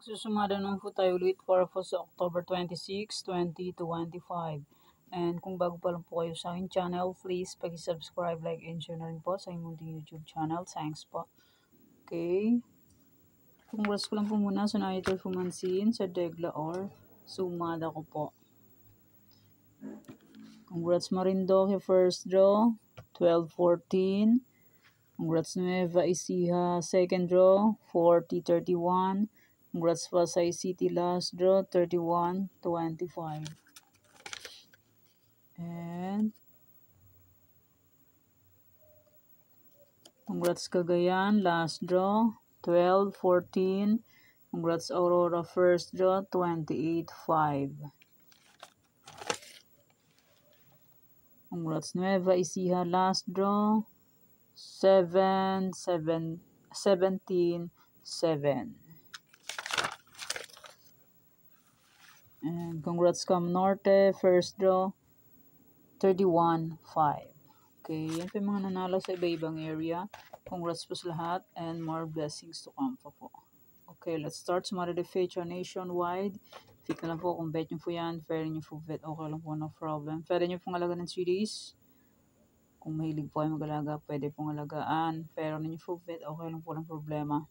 Susumada naman po tayo ulit for sa October 26, 2025. And kung bago pa lang po kayo sa aking channel, please pag-subscribe, like, and share na rin po sa inyong munting YouTube channel. Thanks po. Okay. Congrats ko lang po muna sa Naito Fumansin sa Degla or sumada ko po. Congrats Marindoque first draw, 12-14. Congrats Nueva Ecija second draw, 40-31. Congrats Pasay City last draw, 31-25. And congrats Cagayan last draw, 12-14. Congrats Aurora first draw, 28-5. Congrats Nueva Ecija last draw, 17-7. And congrats Cam Norte first draw, 31-5. Okay, yan po yung mga nanalo sa iba-ibang area. Congrats po sa lahat and more blessings to come pa po. Okay, let's start. Sumari the feature nationwide. Fit na lang po kung bet nyo po yan. Fair nyo po bet. Okay lang po, no problem. Pwede nyo pong alaga ng series. Kung mahilig po kayo mag-alaga, pwede pong alagaan. Pero ninyo po bet. Okay lang po ng problema.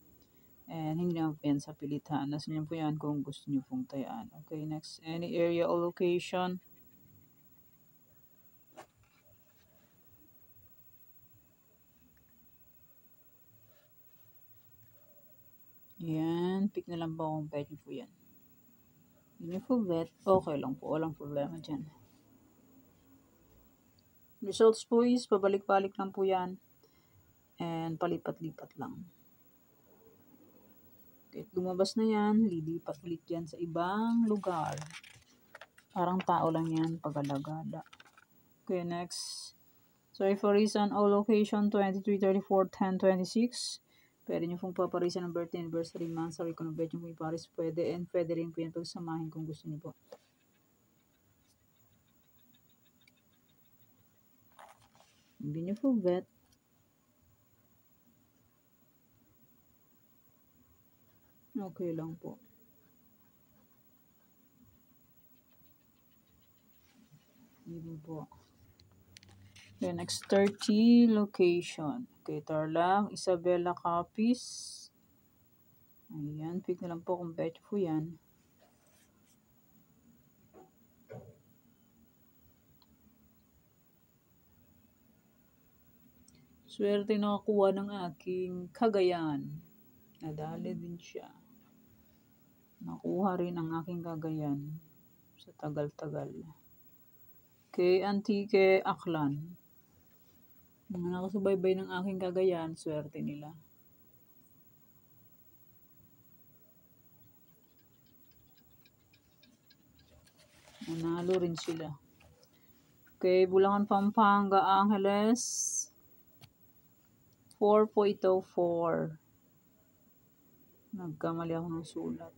And hindi naman po yan sa pilitan. Nasa nyo po yan kung gusto nyo pong tayaan. Okay, next. Any area or location. Yan, pick na lang po kung bet nyo po yan. Hindi nyo po bet, okay lang po, walang problema dyan. Results po is, pabalik-balik lang po yan. And palipat-lipat lang. Kahit lumabas na yan, lilipat ulit yan sa ibang lugar. Parang tao lang yan pag-alagada. Okay, next. Sorry for reason, all location, 23-34-10-26. Pwede nyo pong paparisan ng birthday, anniversary, month, sorry kung bet nyo po iparis, pwede. And pwede rin po yan pagsamahin kung gusto nyo po. Hindi nyo po bet. Okay lang po. Hindi po. Okay, next 30 location. Okay, Tarlac, Isabela Capiz. Ayan, pick na lang po kung bet po yan. Swerte nakakuha ng aking Cagayan. Nadali din siya. Nakuha rin ang aking Cagayan sa tagal-tagal. Okay, Antique Aklan. Mga nakasubaybay ng aking Cagayan, swerte nila. Nanalo rin sila. Okay, Bulacan, Pampanga, Angeles. 4.04. Nagkamali ako ng sulat.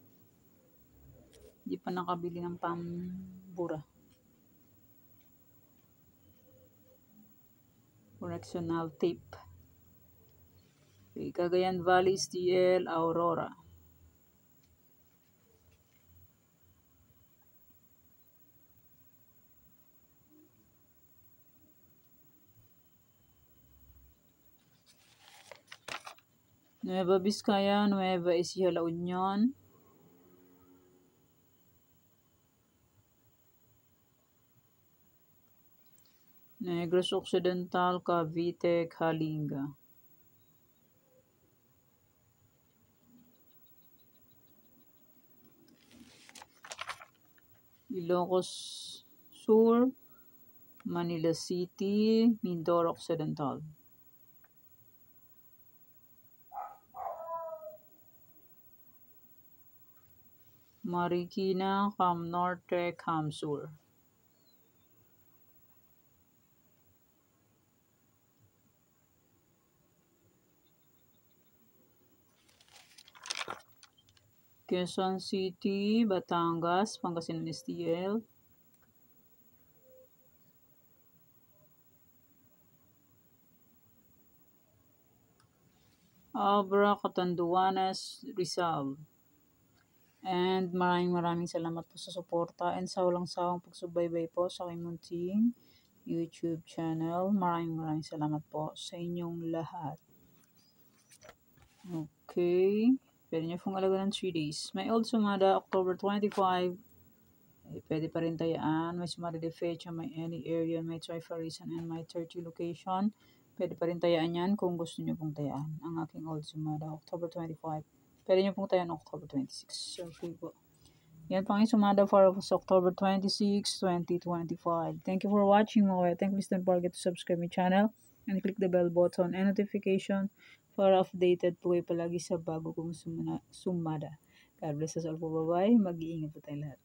Hindi pa nakabili ng pambura. Correctional tape. Okay, Cagayan Valley, STL, Aurora. Nueva Vizcaya, Nueva Ecija, La Union. Negros Occidental, Cavite, Kalinga. Ilocos Sur, Manila City, Mindoro Occidental. Marikina, Cam Norte, Cam Sur. Quezon City, Batangas, Pangasinan STL. Abra, Catanduanes, Rizal. And maraming salamat po sa suporta and sa walang sawang pagsubaybay po sa aking munting YouTube channel. Maraming salamat po sa inyong lahat. Okay. Pwede nyo pong alagaan ng 3 days. May old sumada, October 25. Pwede pa rin tayaan. May sumada de fecha, may any area, may trifarisan, and may 30 location. Pwede pa rin tayaan yan kung gusto nyo pong tayaan. Ang aking old sumada, October 25. Pwede nyo pong tayaan October 26. Okay po. Yan pang sumada for October 26, 2025. Thank you for watching mga kaya. Please don't forget to subscribe my channel and click the bell button and notification para updated po kayo palagi sa bago kong sumada. God bless us all po. Bye-bye. Mag-iingat po tayo lahat.